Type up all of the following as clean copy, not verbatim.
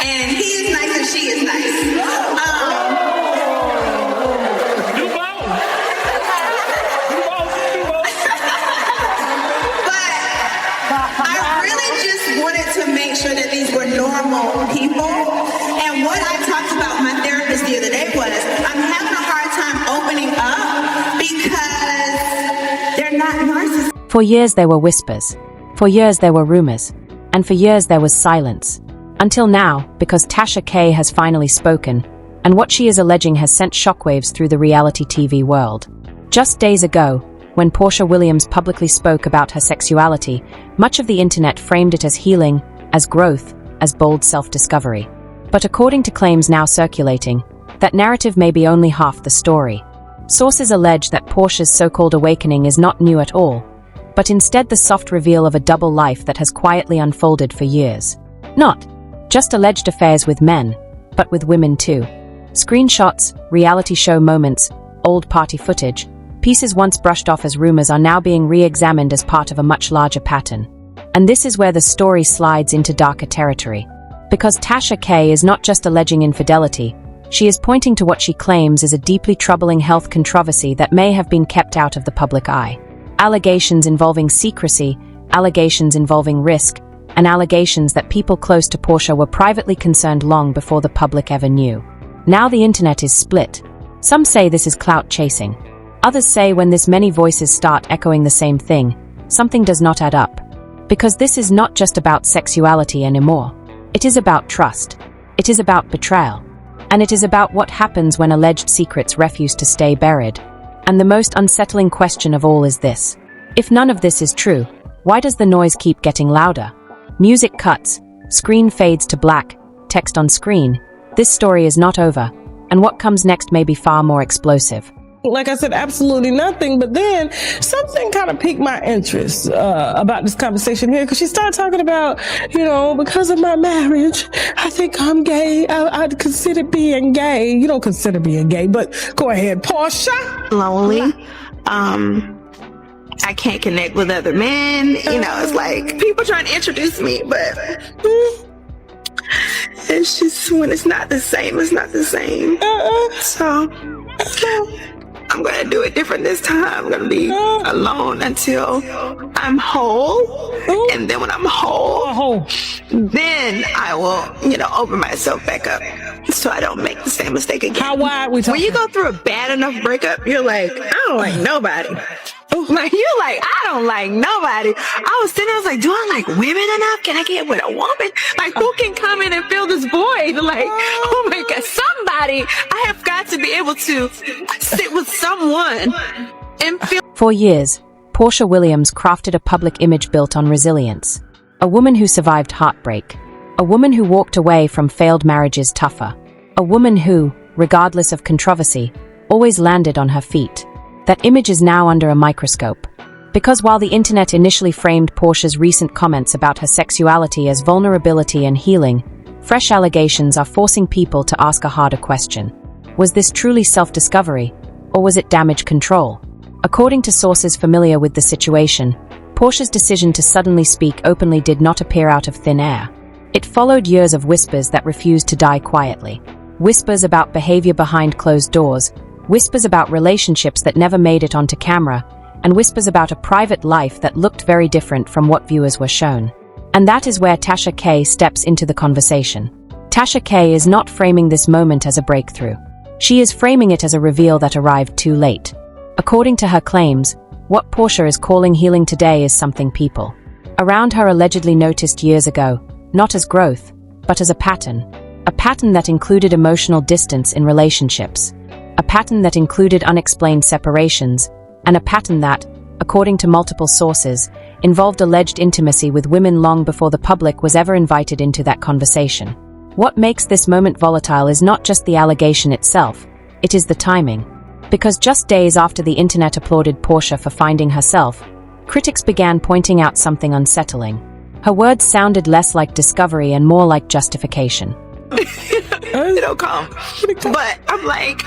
and he is nice and she is nice. Wanted to make sure that these were normal people. And what I talked about with my therapist the other day was I'm having a hard time opening up because they're not narcissists. For years there were whispers. For years there were rumors. And for years there was silence. Until now, because Tasha K has finally spoken, and what she is alleging has sent shockwaves through the reality TV world. Just days ago, when Porsha Williams publicly spoke about her sexuality, much of the internet framed it as healing, as growth, as bold self-discovery. But according to claims now circulating, that narrative may be only half the story. Sources allege that Porsha's so-called awakening is not new at all, but instead the soft reveal of a double life that has quietly unfolded for years. Not just alleged affairs with men, but with women too. Screenshots, reality show moments, old party footage, pieces once brushed off as rumors are now being re-examined as part of a much larger pattern. And this is where the story slides into darker territory. Because Tasha K is not just alleging infidelity, she is pointing to what she claims is a deeply troubling health controversy that may have been kept out of the public eye. Allegations involving secrecy, allegations involving risk, and allegations that people close to Porsha were privately concerned long before the public ever knew. Now the internet is split. Some say this is clout chasing. Others say when this many voices start echoing the same thing, something does not add up. Because this is not just about sexuality anymore. It is about trust. It is about betrayal. And it is about what happens when alleged secrets refuse to stay buried. And the most unsettling question of all is this. If none of this is true, why does the noise keep getting louder? Music cuts, screen fades to black, text on screen. This story is not over, and what comes next may be far more explosive. Like I said, absolutely nothing. But then something kind of piqued my interest about this conversation here, because she started talking about, because of my marriage, I think I'm gay. I'd consider being gay. You don't consider being gay, but go ahead, Porsha. Lonely. I can't connect with other men. It's like people trying to introduce me, but it's just when it's not the same, it's not the same. So I'm going to do it different this time. I'm going to be alone until I'm whole. And then when I'm whole, then I will, open myself back up so I don't make the same mistake again. How wide we talking? When you go through a bad enough breakup, you're like, I don't like nobody. Like, you're like, I don't like nobody. I was sitting there, I was like, do I like women enough? Can I get with a woman? Like, who can come in and fill this void? Like, oh my God, somebody, I have got to be able to sit with someone and feel. For years, Porsha Williams crafted a public image built on resilience. A woman who survived heartbreak. A woman who walked away from failed marriages tougher. A woman who, regardless of controversy, always landed on her feet. That image is now under a microscope. Because while the internet initially framed Porsha's recent comments about her sexuality as vulnerability and healing, fresh allegations are forcing people to ask a harder question. Was this truly self-discovery, or was it damage control? According to sources familiar with the situation, Porsha's decision to suddenly speak openly did not appear out of thin air. It followed years of whispers that refused to die quietly. Whispers about behavior behind closed doors, whispers about relationships that never made it onto camera, and whispers about a private life that looked very different from what viewers were shown. And that is where Tasha K steps into the conversation. Tasha K is not framing this moment as a breakthrough. She is framing it as a reveal that arrived too late. According to her claims, what Porsha is calling healing today is something people around her allegedly noticed years ago, not as growth, but as a pattern that included emotional distance in relationships. A pattern that included unexplained separations, and a pattern that, according to multiple sources, involved alleged intimacy with women long before the public was ever invited into that conversation. What makes this moment volatile is not just the allegation itself, it is the timing. Because just days after the internet applauded Porsha for finding herself, critics began pointing out something unsettling. Her words sounded less like discovery and more like justification. It'll come. But I'm like,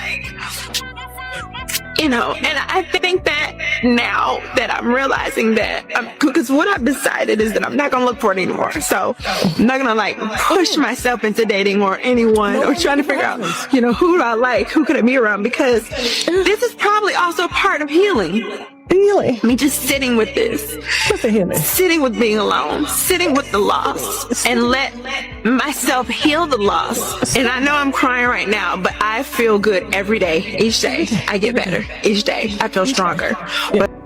And I think that now that I'm realizing that, because what I've decided is that I'm not going to look for it anymore. So I'm not going to like push myself into dating or anyone or trying to figure out, who do I like? Who could I be around? Because this is probably also part of healing. Healing. I mean, just sitting with this. What's the healing? Sitting with being alone, sitting with the loss, and let myself heal the loss. And I know I'm crying right now, but I feel good every day. Each day, I get better. Each day, I feel stronger.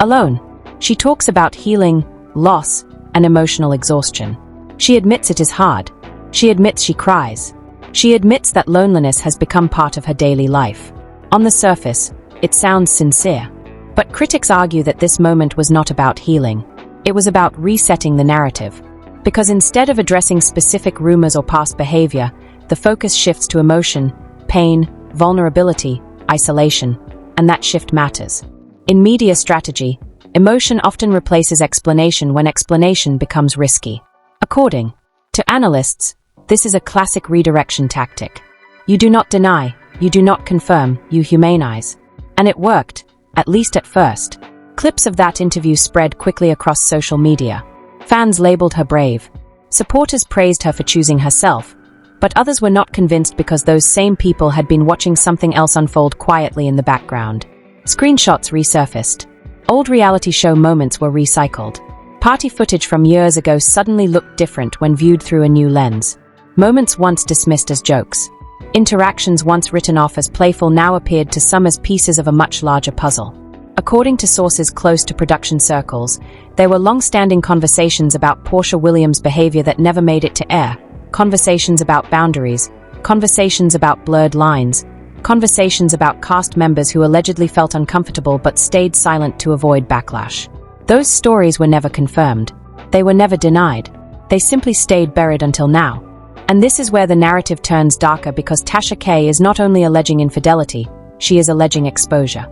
Alone, she talks about healing, loss, and emotional exhaustion. She admits it is hard. She admits she cries. She admits that loneliness has become part of her daily life. On the surface, it sounds sincere. But critics argue that this moment was not about healing. It was about resetting the narrative. Because instead of addressing specific rumors or past behavior, the focus shifts to emotion, pain, vulnerability, isolation, and that shift matters. In media strategy, emotion often replaces explanation when explanation becomes risky. According to analysts, this is a classic redirection tactic. You do not deny, you do not confirm, you humanize. And it worked. At least at first. Clips of that interview spread quickly across social media. Fans labeled her brave. Supporters praised her for choosing herself. But others were not convinced because those same people had been watching something else unfold quietly in the background. Screenshots resurfaced. Old reality show moments were recycled. Party footage from years ago suddenly looked different when viewed through a new lens. Moments once dismissed as jokes. Interactions once written off as playful now appeared to some as pieces of a much larger puzzle. According to sources close to production circles, there were long-standing conversations about Porsha Williams' behavior that never made it to air, conversations about boundaries, conversations about blurred lines, conversations about cast members who allegedly felt uncomfortable but stayed silent to avoid backlash. Those stories were never confirmed. They were never denied. They simply stayed buried until now. And this is where the narrative turns darker because Tasha K is not only alleging infidelity, she is alleging exposure.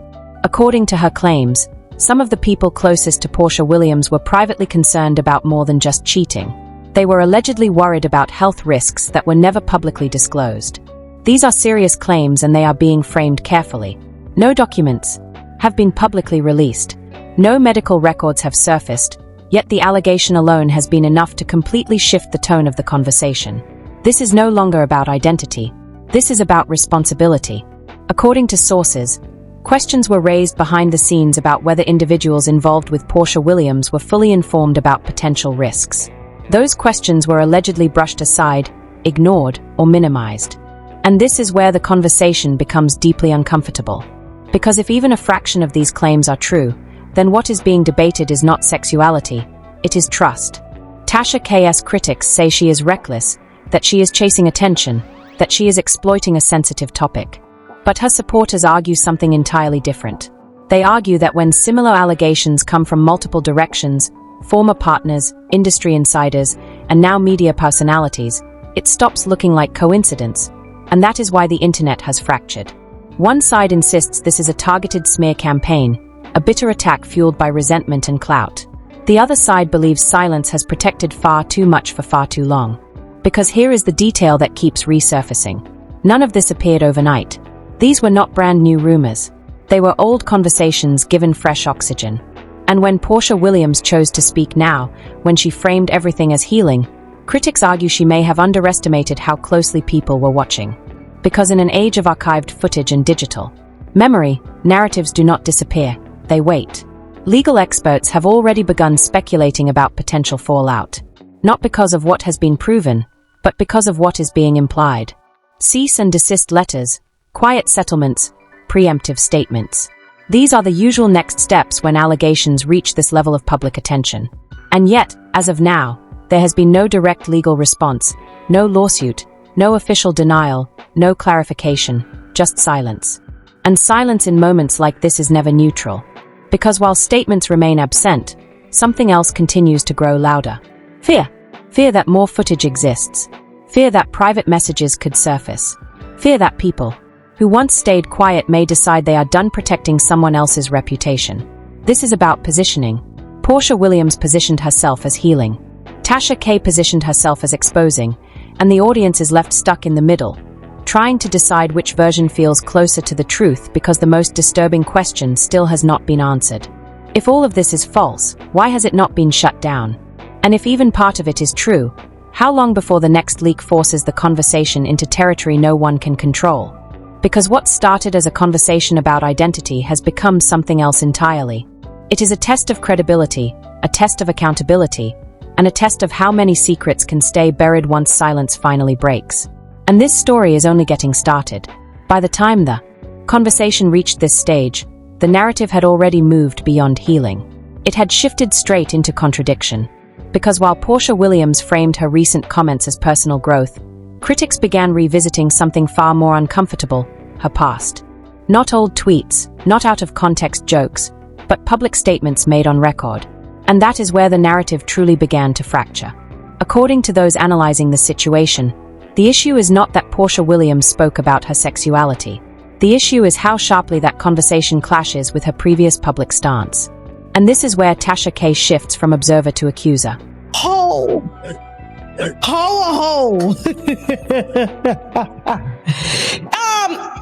According to her claims, some of the people closest to Porsha Williams were privately concerned about more than just cheating. They were allegedly worried about health risks that were never publicly disclosed. These are serious claims and they are being framed carefully. No documents have been publicly released. No medical records have surfaced, yet the allegation alone has been enough to completely shift the tone of the conversation. This is no longer about identity. This is about responsibility. According to sources, questions were raised behind the scenes about whether individuals involved with Porsha Williams were fully informed about potential risks. Those questions were allegedly brushed aside, ignored, or minimized. And this is where the conversation becomes deeply uncomfortable. Because if even a fraction of these claims are true, then what is being debated is not sexuality, it is trust. Tasha K's critics say she is reckless, that she is chasing attention, that she is exploiting a sensitive topic. But her supporters argue something entirely different. They argue that when similar allegations come from multiple directions, former partners, industry insiders, and now media personalities, it stops looking like coincidence, and that is why the internet has fractured. One side insists this is a targeted smear campaign, a bitter attack fueled by resentment and clout. The other side believes silence has protected far too much for far too long. Because here is the detail that keeps resurfacing. None of this appeared overnight. These were not brand new rumors. They were old conversations given fresh oxygen. And when Porsha Williams chose to speak now, when she framed everything as healing, critics argue she may have underestimated how closely people were watching. Because in an age of archived footage and digital memory, narratives do not disappear, they wait. Legal experts have already begun speculating about potential fallout. Not because of what has been proven, but because of what is being implied. Cease and desist letters, quiet settlements, preemptive statements. These are the usual next steps when allegations reach this level of public attention. And yet, as of now, there has been no direct legal response, no lawsuit, no official denial, no clarification, just silence. And silence in moments like this is never neutral. Because while statements remain absent, something else continues to grow louder. Fear. Fear that more footage exists. Fear that private messages could surface. Fear that people who once stayed quiet may decide they are done protecting someone else's reputation. This is about positioning. Porsha Williams positioned herself as healing. Tasha K positioned herself as exposing, and the audience is left stuck in the middle, trying to decide which version feels closer to the truth because the most disturbing question still has not been answered. If all of this is false, why has it not been shut down? And if even part of it is true, how long before the next leak forces the conversation into territory no one can control? Because what started as a conversation about identity has become something else entirely. It is a test of credibility, a test of accountability, and a test of how many secrets can stay buried once silence finally breaks. And this story is only getting started. By the time the conversation reached this stage, the narrative had already moved beyond healing. It had shifted straight into contradiction. Because while Porsha Williams framed her recent comments as personal growth, critics began revisiting something far more uncomfortable, her past. Not old tweets, not out-of-context jokes, but public statements made on record. And that is where the narrative truly began to fracture. According to those analyzing the situation, the issue is not that Porsha Williams spoke about her sexuality. The issue is how sharply that conversation clashes with her previous public stance. And this is where Tasha K shifts from observer to accuser. Ho!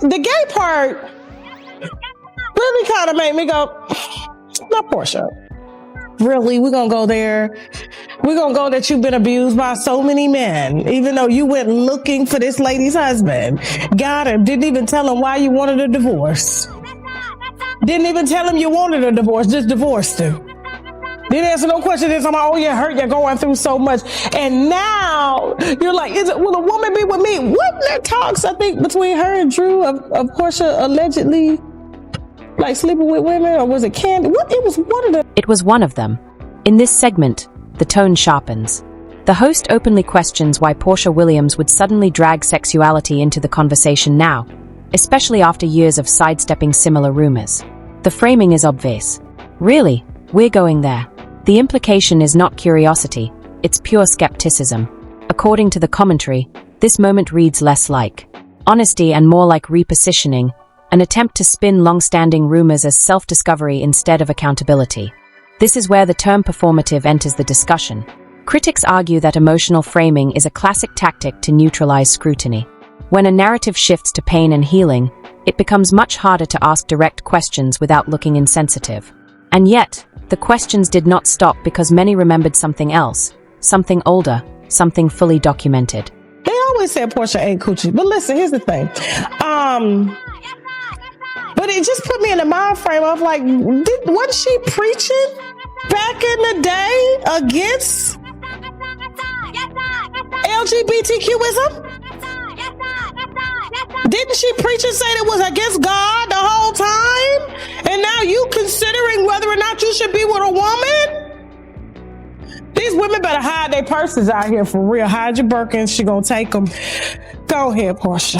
The gay part really kind of made me go, not Porsha. Really, we're gonna go there. We're gonna go that you've been abused by so many men, even though you went looking for this lady's husband. Got him, didn't even tell him why you wanted a divorce. Didn't even tell him you wanted a divorce, just divorced him. Didn't answer no question. It's about, oh, you're hurt, you're going through so much. And now you're like, will a woman be with me? Wasn't there talks, I think, between her and Drew of Porsha allegedly like sleeping with women, or was it Candy? It was one of them. It was one of them. In this segment, the tone sharpens. The host openly questions why Porsha Williams would suddenly drag sexuality into the conversation now, especially after years of sidestepping similar rumors. The framing is obvious. Really, we're going there. The implication is not curiosity, it's pure skepticism. According to the commentary, this moment reads less like honesty and more like repositioning, an attempt to spin long-standing rumors as self-discovery instead of accountability. This is where the term performative enters the discussion. Critics argue that emotional framing is a classic tactic to neutralize scrutiny. When a narrative shifts to pain and healing, it becomes much harder to ask direct questions without looking insensitive. And yet, the questions did not stop because many remembered something else, something older, something fully documented. They always said Porsha ain't coochie, but listen, here's the thing. But it just put me in the mind frame of like, wasn't she preaching back in the day against LGBTQism? Didn't she preach and say it was against God the whole time? And now you considering whether or not you should be with a woman? These women better hide their purses out here for real. Hide your Birkins. She gonna take them. Go ahead, Porsha.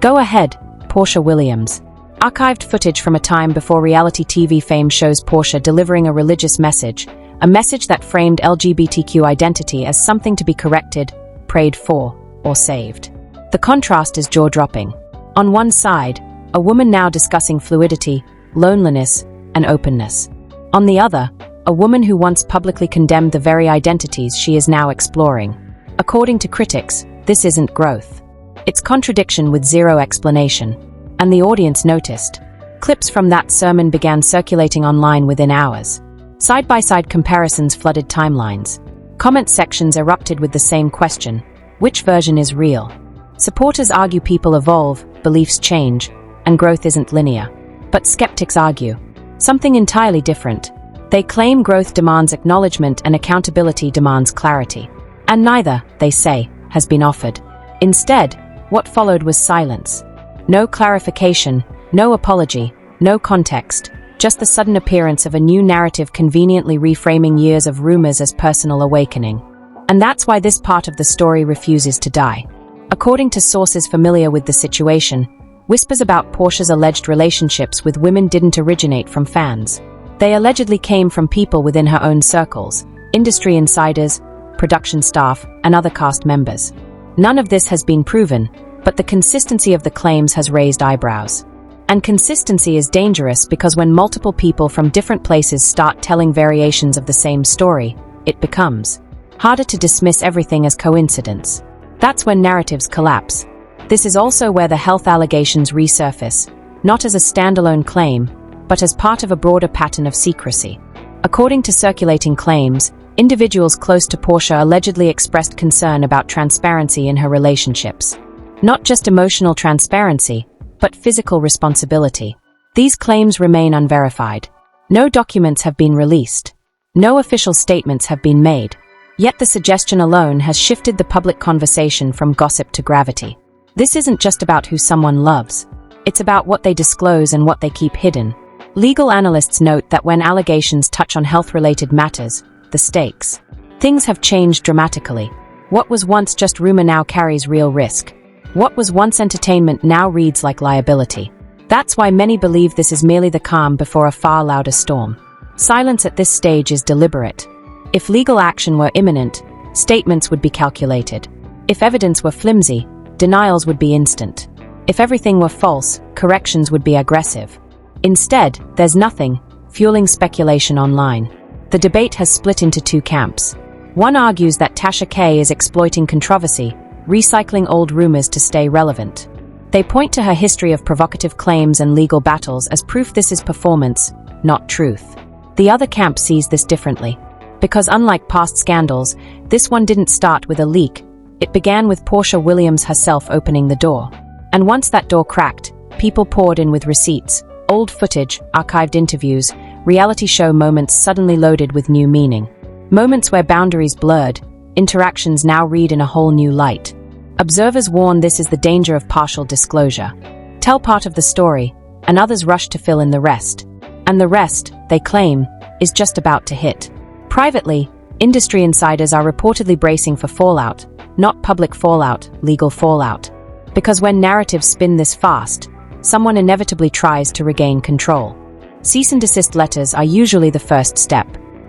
Go ahead, Porsha Williams. Archived footage from a time before reality TV fame shows Porsha delivering a religious message, a message that framed LGBTQ identity as something to be corrected, prayed for, or saved. The contrast is jaw-dropping. On one side, a woman now discussing fluidity, loneliness, and openness. On the other, a woman who once publicly condemned the very identities she is now exploring. According to critics, this isn't growth. It's contradiction with zero explanation. And the audience noticed. Clips from that sermon began circulating online within hours. Side-by-side comparisons flooded timelines. Comment sections erupted with the same question: which version is real? Supporters argue people evolve, beliefs change, and growth isn't linear. But skeptics argue something entirely different. They claim growth demands acknowledgement and accountability demands clarity. And neither, they say, has been offered. Instead, what followed was silence. No clarification, no apology, no context, just the sudden appearance of a new narrative conveniently reframing years of rumors as personal awakening. And that's why this part of the story refuses to die. According to sources familiar with the situation, whispers about Porsha's alleged relationships with women didn't originate from fans. They allegedly came from people within her own circles, industry insiders, production staff, and other cast members. None of this has been proven, but the consistency of the claims has raised eyebrows. And consistency is dangerous because when multiple people from different places start telling variations of the same story, it becomes harder to dismiss everything as coincidence. That's when narratives collapse. This is also where the health allegations resurface, not as a standalone claim, but as part of a broader pattern of secrecy. According to circulating claims, individuals close to Porsha allegedly expressed concern about transparency in her relationships. Not just emotional transparency, but physical responsibility. These claims remain unverified. No documents have been released. No official statements have been made. Yet the suggestion alone has shifted the public conversation from gossip to gravity. This isn't just about who someone loves. It's about what they disclose and what they keep hidden. Legal analysts note that when allegations touch on health-related matters, the stakes. Things have changed dramatically. What was once just rumor now carries real risk. What was once entertainment now reads like liability. That's why many believe this is merely the calm before a far louder storm. Silence at this stage is deliberate. If legal action were imminent, statements would be calculated. If evidence were flimsy, denials would be instant. If everything were false, corrections would be aggressive. Instead, there's nothing, fueling speculation online. The debate has split into two camps. One argues that Tasha K is exploiting controversy, recycling old rumors to stay relevant. They point to her history of provocative claims and legal battles as proof this is performance, not truth. The other camp sees this differently. Because unlike past scandals, this one didn't start with a leak. It began with Porsha Williams herself opening the door. And once that door cracked, people poured in with receipts, old footage, archived interviews, reality show moments suddenly loaded with new meaning. Moments where boundaries blurred, interactions now read in a whole new light. Observers warn this is the danger of partial disclosure. Tell part of the story, and others rush to fill in the rest. And the rest, they claim, is just about to hit. Privately, industry insiders are reportedly bracing for fallout, not public fallout, legal fallout. Because when narratives spin this fast, someone inevitably tries to regain control. Cease and desist letters are usually the first step.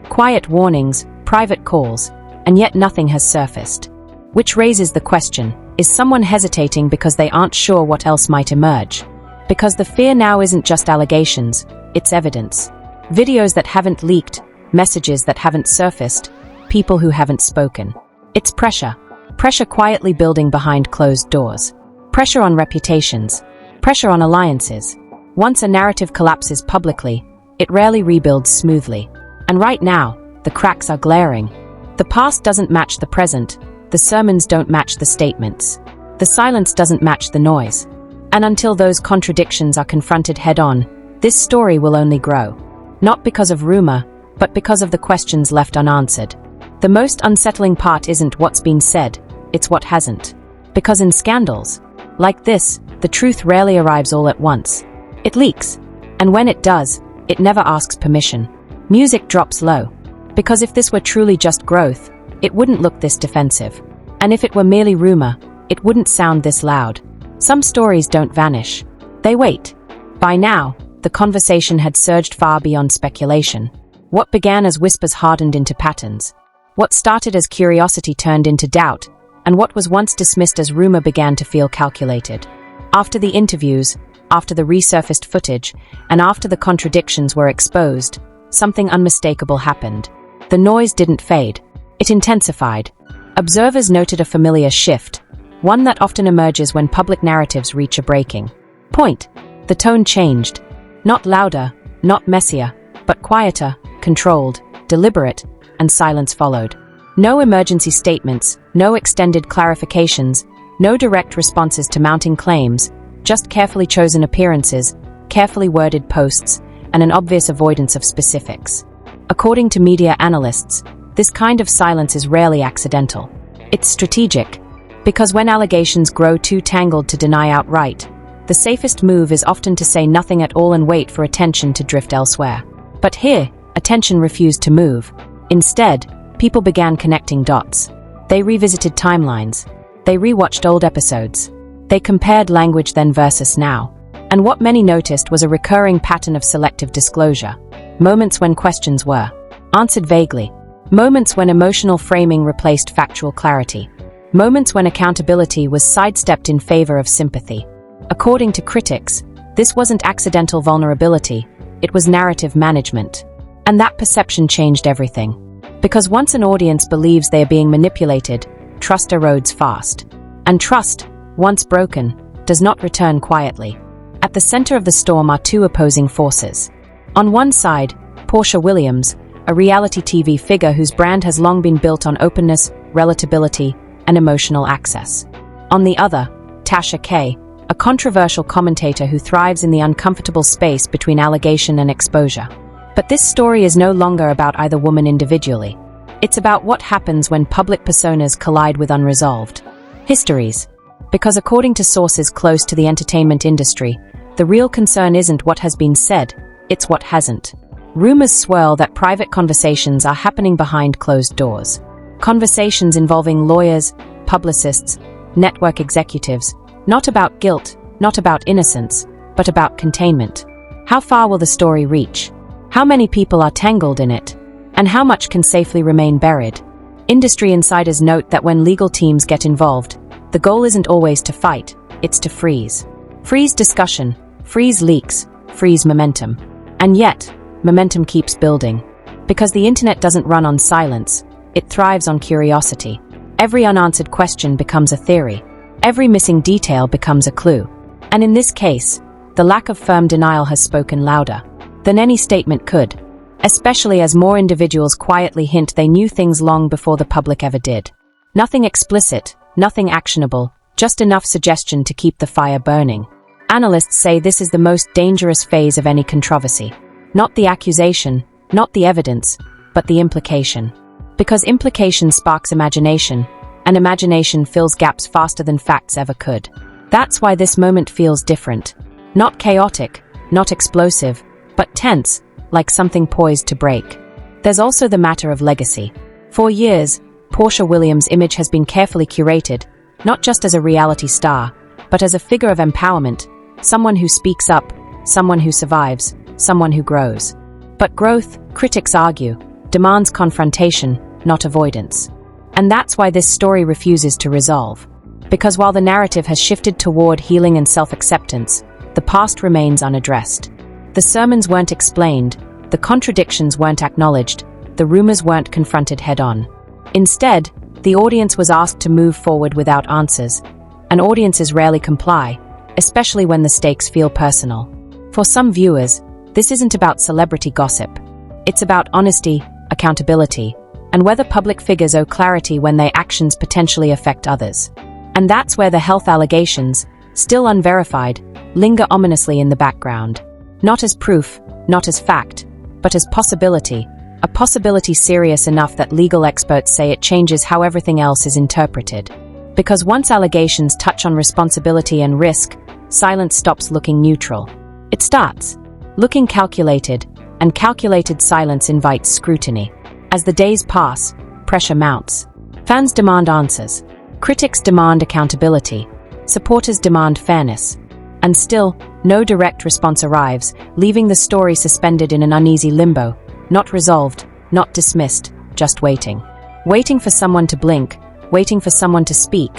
Quiet warnings, private calls, and yet nothing has surfaced. Which raises the question, is someone hesitating because they aren't sure what else might emerge? Because the fear now isn't just allegations, it's evidence. Videos that haven't leaked, messages that haven't surfaced, people who haven't spoken. It's pressure. Pressure quietly building behind closed doors. Pressure on reputations. Pressure on alliances. Once a narrative collapses publicly, it rarely rebuilds smoothly. And right now, the cracks are glaring. The past doesn't match the present. The sermons don't match the statements. The silence doesn't match the noise. And until those contradictions are confronted head-on, this story will only grow. Not because of rumor, but because of the questions left unanswered. The most unsettling part isn't what's been said, it's what hasn't. Because in scandals, like this, the truth rarely arrives all at once. It leaks. And when it does, it never asks permission. Music drops low. Because if this were truly just growth, it wouldn't look this defensive. And if it were merely rumor, it wouldn't sound this loud. Some stories don't vanish. They wait. By now, the conversation had surged far beyond speculation. What began as whispers hardened into patterns. What started as curiosity turned into doubt, and what was once dismissed as rumor began to feel calculated. After the interviews, after the resurfaced footage, and after the contradictions were exposed, something unmistakable happened. The noise didn't fade. It intensified. Observers noted a familiar shift, one that often emerges when public narratives reach a breaking point. The tone changed. Not louder, not messier, but quieter, controlled, deliberate, and silence followed. No emergency statements, no extended clarifications, no direct responses to mounting claims, just carefully chosen appearances, carefully worded posts, and an obvious avoidance of specifics. According to media analysts, this kind of silence is rarely accidental. It's strategic, because when allegations grow too tangled to deny outright, the safest move is often to say nothing at all and wait for attention to drift elsewhere. But here, attention refused to move. Instead, people began connecting dots. They revisited timelines. They rewatched old episodes. They compared language then versus now. And what many noticed was a recurring pattern of selective disclosure. Moments when questions were answered vaguely. Moments when emotional framing replaced factual clarity. Moments when accountability was sidestepped in favor of sympathy. According to critics, this wasn't accidental vulnerability, it was narrative management. And that perception changed everything. Because once an audience believes they are being manipulated, trust erodes fast. And trust, once broken, does not return quietly. At the center of the storm are two opposing forces. On one side, Porsha Williams, a reality TV figure whose brand has long been built on openness, relatability, and emotional access. On the other, Tasha K., a controversial commentator who thrives in the uncomfortable space between allegation and exposure. But this story is no longer about either woman individually. It's about what happens when public personas collide with unresolved histories. Because according to sources close to the entertainment industry, the real concern isn't what has been said, it's what hasn't. Rumors swirl that private conversations are happening behind closed doors. Conversations involving lawyers, publicists, network executives, not about guilt, not about innocence, but about containment. How far will the story reach? How many people are tangled in it? And how much can safely remain buried? Industry insiders note that when legal teams get involved, the goal isn't always to fight, it's to freeze. Freeze discussion, freeze leaks, freeze momentum. And yet, momentum keeps building. Because the internet doesn't run on silence, it thrives on curiosity. Every unanswered question becomes a theory. Every missing detail becomes a clue. And in this case, the lack of firm denial has spoken louder than any statement could, especially as more individuals quietly hint they knew things long before the public ever did. Nothing explicit, nothing actionable, just enough suggestion to keep the fire burning. Analysts say this is the most dangerous phase of any controversy. Not the accusation, not the evidence, but the implication. Because implication sparks imagination, and imagination fills gaps faster than facts ever could. That's why this moment feels different. Not chaotic, not explosive, but tense, like something poised to break. There's also the matter of legacy. For years, Porsha Williams' image has been carefully curated, not just as a reality star, but as a figure of empowerment, someone who speaks up, someone who survives, someone who grows. But growth, critics argue, demands confrontation, not avoidance. And that's why this story refuses to resolve. Because while the narrative has shifted toward healing and self-acceptance, the past remains unaddressed. The sermons weren't explained, the contradictions weren't acknowledged, the rumors weren't confronted head-on. Instead, the audience was asked to move forward without answers, and audiences rarely comply, especially when the stakes feel personal. For some viewers, this isn't about celebrity gossip. It's about honesty, accountability, and whether public figures owe clarity when their actions potentially affect others. And that's where the health allegations, still unverified, linger ominously in the background. Not as proof, not as fact, but as possibility, a possibility serious enough that legal experts say it changes how everything else is interpreted. Because once allegations touch on responsibility and risk, silence stops looking neutral. It starts looking calculated, and calculated silence invites scrutiny. As the days pass, pressure mounts. Fans demand answers. Critics demand accountability. Supporters demand fairness. And still, no direct response arrives, leaving the story suspended in an uneasy limbo, not resolved, not dismissed, just waiting. Waiting for someone to blink, waiting for someone to speak,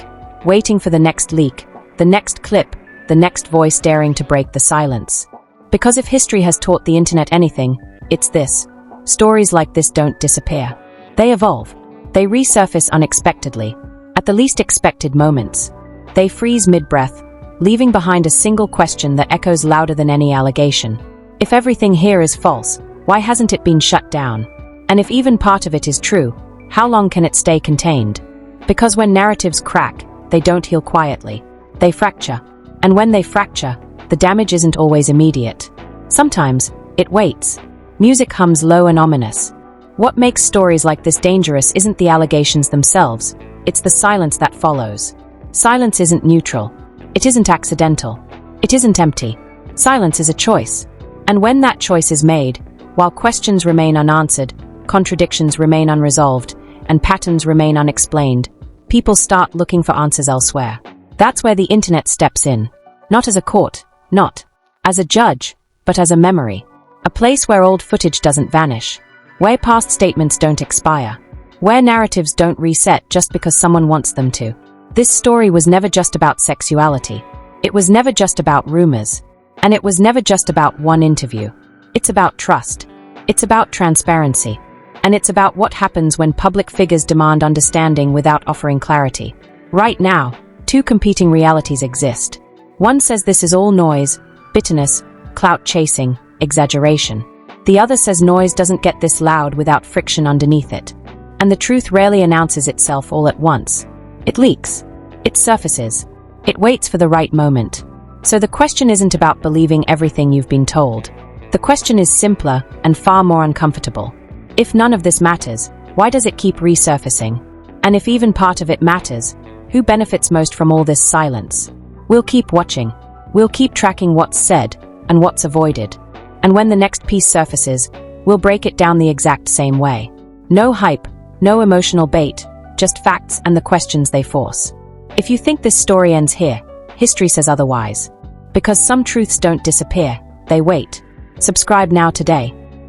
waiting for the next leak, the next clip, the next voice daring to break the silence. Because if history has taught the internet anything, it's this. Stories like this don't disappear. They evolve. They resurface unexpectedly, at the least expected moments. They freeze mid-breath, leaving behind a single question that echoes louder than any allegation. If everything here is false, why hasn't it been shut down? And if even part of it is true, how long can it stay contained? Because when narratives crack, they don't heal quietly. They fracture. And when they fracture, the damage isn't always immediate. Sometimes, it waits. Music hums low and ominous. What makes stories like this dangerous isn't the allegations themselves, it's the silence that follows. Silence isn't neutral. It isn't accidental. It isn't empty. Silence is a choice. And when that choice is made, while questions remain unanswered, contradictions remain unresolved, and patterns remain unexplained, people start looking for answers elsewhere. That's where the internet steps in. Not as a court, not as a judge, but as a memory. A place where old footage doesn't vanish. Where past statements don't expire. Where narratives don't reset just because someone wants them to. This story was never just about sexuality. It was never just about rumors. And it was never just about one interview. It's about trust. It's about transparency. And it's about what happens when public figures demand understanding without offering clarity. Right now, two competing realities exist. One says this is all noise, bitterness, clout chasing, exaggeration. The other says noise doesn't get this loud without friction underneath it. And the truth rarely announces itself all at once. It leaks. It surfaces. It waits for the right moment. So the question isn't about believing everything you've been told. The question is simpler and far more uncomfortable. If none of this matters, why does it keep resurfacing? And if even part of it matters, who benefits most from all this silence? We'll keep watching. We'll keep tracking what's said and what's avoided. And when the next piece surfaces, we'll break it down the exact same way. No hype, no emotional bait, just facts and the questions they force. If you think this story ends here, history says otherwise. Because some truths don't disappear, they wait. Subscribe now today.